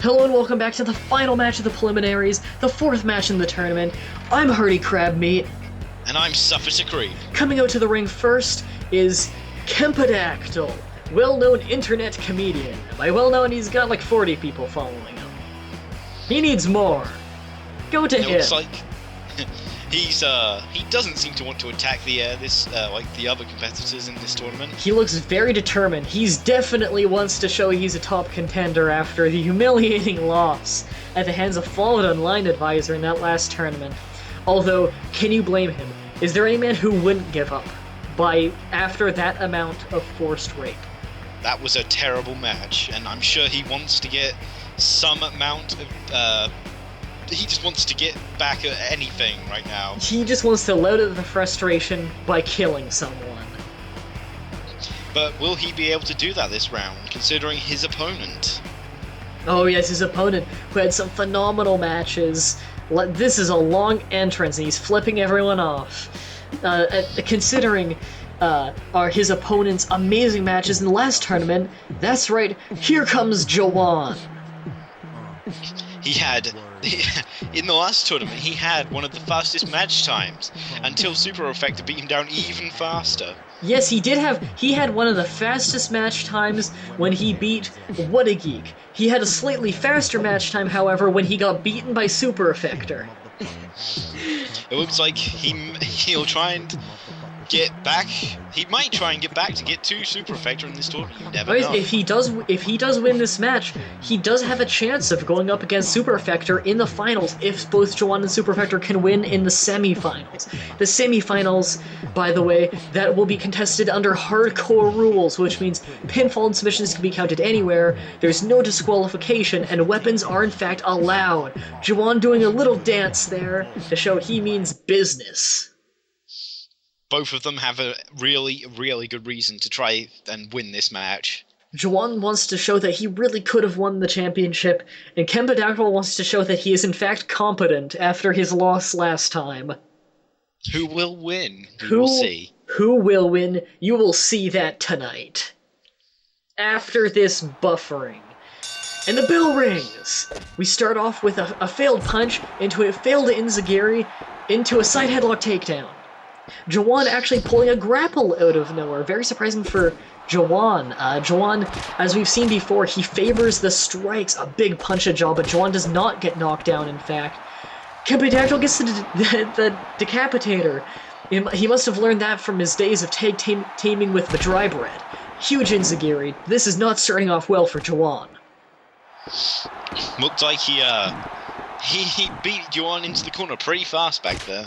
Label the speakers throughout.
Speaker 1: Hello and welcome back to the final match of the preliminaries, the fourth match in the tournament. I'm Hardy Crabmeat.
Speaker 2: And I'm Suffolk Creed.
Speaker 1: Coming out to the ring first is Kempodactyl, well-known internet comedian. By well-known, he's got like 40 people following him. He needs more. Go to him.
Speaker 2: Looks like he doesn't seem to want to attack the other competitors in this tournament.
Speaker 1: He looks very determined. He's definitely wants to show he's a top contender after the humiliating loss at the hands of Fallen Online Advisor in that last tournament. Although, can you blame him? Is there any man who wouldn't give up after that amount of forced rape?
Speaker 2: That was a terrible match, and I'm sure he wants to get some amount of he just wants to get back at anything right now.
Speaker 1: He just wants to load out the frustration by killing someone.
Speaker 2: But will he be able to do that this round, considering his opponent?
Speaker 1: Oh yes, his opponent, who had some phenomenal matches. This is a long entrance, and he's flipping everyone off. Considering his opponent's amazing matches in the last tournament, that's right, here comes Juhwann.
Speaker 2: In the last tournament, he had one of the fastest match times, until Super Effector beat him down even faster.
Speaker 1: Yes, he had one of the fastest match times when he beat What a Geek. He had a slightly faster match time, however, when he got beaten by Super Effector.
Speaker 2: It looks like he'll try and get back. He might try and get back to get to Super Effector in this tournament. You never know.
Speaker 1: If he does win this match, he does have a chance of going up against Super Effector in the finals if both Juhwann and Super Effector can win in the semifinals. The semifinals, by the way, that will be contested under hardcore rules, which means pinfall and submissions can be counted anywhere, there's no disqualification, and weapons are in fact allowed. Juhwann doing a little dance there to show he means business.
Speaker 2: Both of them have a really, really good reason to try and win this match.
Speaker 1: Juhwann wants to show that he really could have won the championship, and Kempodactyl wants to show that he is in fact competent after his loss last time.
Speaker 2: Who will win? We will see.
Speaker 1: Who will win? You will see that tonight. After this buffering. And the bell rings! We start off with a failed punch into a failed enziguri into a side headlock takedown. Juhwann actually pulling a grapple out of nowhere. Very surprising for Juhwann. Juhwann, as we've seen before, he favors the strikes, a big punch a jaw, but Juhwann does not get knocked down, in fact. Kempodactyl gets the decapitator. He must have learned that from his days of tag teaming with Mah-Dry-Bread. Huge enziguri. This is not starting off well for Juhwann.
Speaker 2: Looked like he beat Juhwann into the corner pretty fast back there.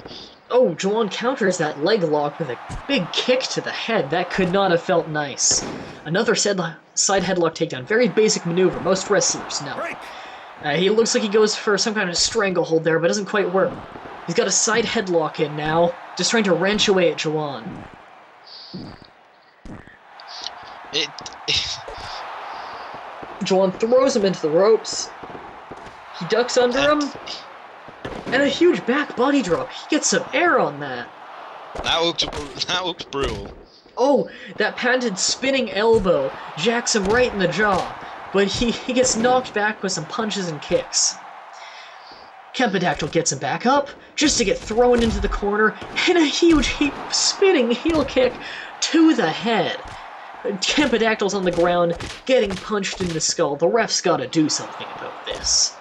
Speaker 1: Oh, Juhwann counters that leg lock with a big kick to the head. That could not have felt nice. Another side headlock takedown. Very basic maneuver. Most wrestlers know. He looks like he goes for some kind of stranglehold there, but doesn't quite work. He's got a side headlock in now, just trying to wrench away at Juhwann. Juhwann throws him into the ropes. He ducks under him. And a huge back body drop. He gets some air on that.
Speaker 2: That looked brutal.
Speaker 1: Oh, that patented spinning elbow jacks him right in the jaw. But he gets knocked back with some punches and kicks. Kempodactyl gets him back up, just to get thrown into the corner, and a huge spinning heel kick to the head. Kempodactyl's on the ground, getting punched in the skull. The ref's gotta do something about this.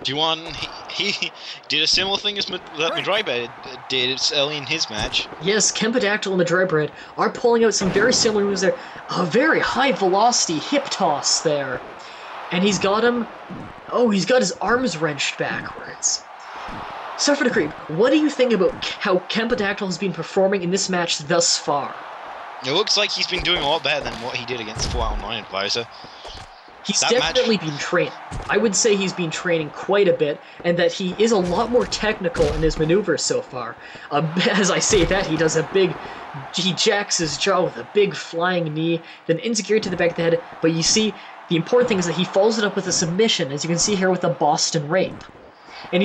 Speaker 2: Juhwann, he did a similar thing as Mah-Dry-Bread did early in his match.
Speaker 1: Yes, Kempodactyl and Mah-Dry-Bread are pulling out some very similar moves there. A very high velocity hip toss there. And he's got him... Oh, he's got his arms wrenched backwards. Suffer to Creep, what do you think about how Kempodactyl has been performing in this match thus far?
Speaker 2: It looks like he's been doing a lot better than what he did against Fallen Online Advisor.
Speaker 1: He's definitely been training. I would say he's been training quite a bit, and that he is a lot more technical in his maneuvers so far. As I say that, he jacks his jaw with a big flying knee, then enziguri to the back of the head, but you see, the important thing is that he follows it up with a submission, as you can see here with the Boston Rape. And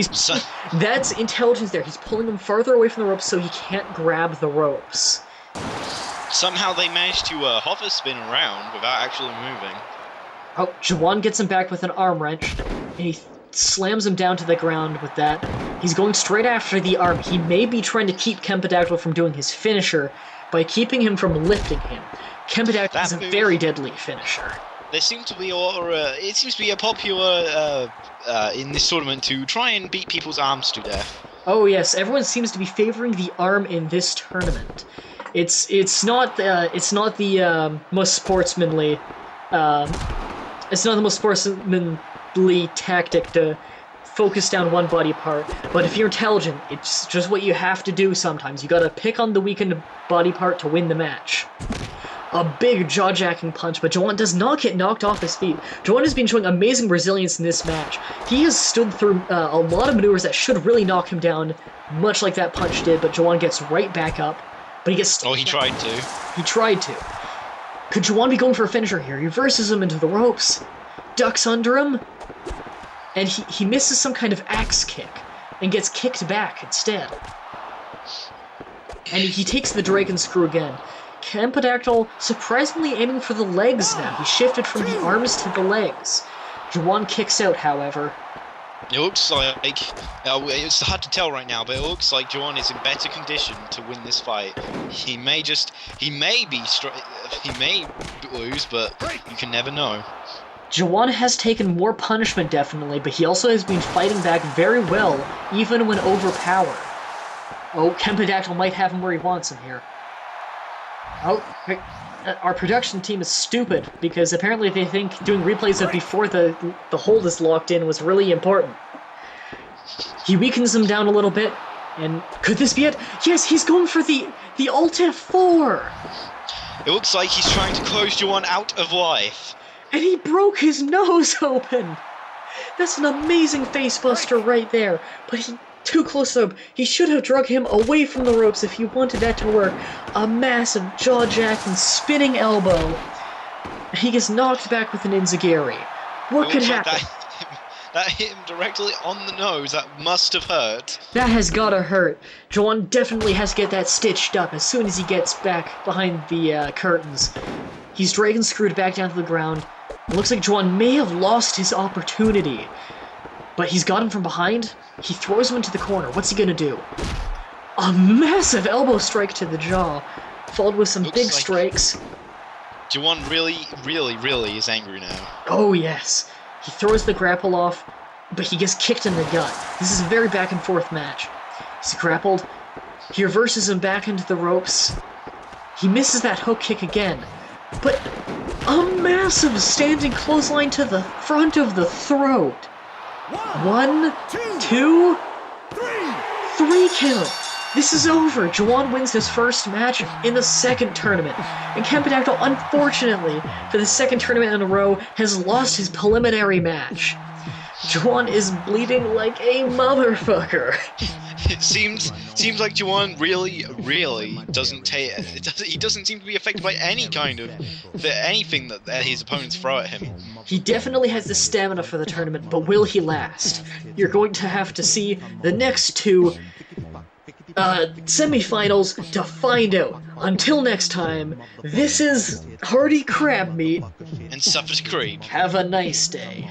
Speaker 1: that's intelligence there. He's pulling him farther away from the ropes so he can't grab the ropes.
Speaker 2: Somehow they managed to hover spin around without actually moving.
Speaker 1: Oh, Juhwann gets him back with an arm wrench, and he slams him down to the ground with that. He's going straight after the arm. He may be trying to keep Kempodactyl from doing his finisher by keeping him from lifting him. Kempodactyl is a very deadly finisher.
Speaker 2: There seems to be, it seems to be a popular in this tournament to try and beat people's arms to death.
Speaker 1: Oh yes, everyone seems to be favoring the arm in this tournament. It's not the most sportsmanly tactic to focus down one body part, but if you're intelligent, it's just what you have to do sometimes. You gotta pick on the weakened body part to win the match. A big jaw-jacking punch, but Juhwann does not get knocked off his feet. Juhwann has been showing amazing resilience in this match. He has stood through a lot of maneuvers that should really knock him down, much like that punch did, but Juhwann gets right back up. But he gets...
Speaker 2: Oh, he tried to.
Speaker 1: He tried to. Could Juhwann be going for a finisher here? He reverses him into the ropes, ducks under him, and he misses some kind of axe kick and gets kicked back instead. And he takes the Dragon Screw again. Kempodactyl surprisingly aiming for the legs now. He shifted from the arms to the legs. Juhwann kicks out, however.
Speaker 2: It looks like, it's hard to tell right now, but it looks like Juhwann is in better condition to win this fight. He may lose, but you can never know.
Speaker 1: Juhwann has taken more punishment, definitely, but he also has been fighting back very well, even when overpowered. Oh, Kempodactyl might have him where he wants him here. Oh, our production team is stupid, because apparently they think doing replays of before the hold is locked in was really important. He weakens him down a little bit, and could this be it? Yes, he's going for the Alt F4!
Speaker 2: It looks like he's trying to close Juhwann out of life.
Speaker 1: And he broke his nose open! That's an amazing facebuster right there, but he... too close up. He should have drug him away from the ropes if he wanted that to work. A massive jaw-jacking spinning elbow. He gets knocked back with an enziguri. What could happen?
Speaker 2: That hit him directly on the nose. That must have hurt.
Speaker 1: That has gotta hurt. Juhwann definitely has to get that stitched up as soon as he gets back behind the curtains. He's dragon screwed back down to the ground. It looks like Juhwann may have lost his opportunity. But he's got him from behind. He throws him into the corner. What's he gonna do? A massive elbow strike to the jaw, followed with some big strikes.
Speaker 2: Juhwann really is angry now.
Speaker 1: Oh yes. He throws the grapple off, but he gets kicked in the gut. This is a very back and forth match. He's grappled. He reverses him back into the ropes. He misses that hook kick again. But a massive standing clothesline to the front of the throat. 1, 2, 3 count. This is over. Juhwann wins his first match in the second tournament. And Kempodactyl, unfortunately, for the second tournament in a row, has lost his preliminary match. Juhwann is bleeding like a motherfucker.
Speaker 2: It seems like Juhwann really doesn't he doesn't seem to be affected by any kind of anything that his opponents throw at him.
Speaker 1: He definitely has the stamina for the tournament, but will he last? You're going to have to see the next two semifinals to find out. Until next time, this is Hardy Crab Meat.
Speaker 2: And Suffer to Creep.
Speaker 1: Have a nice day.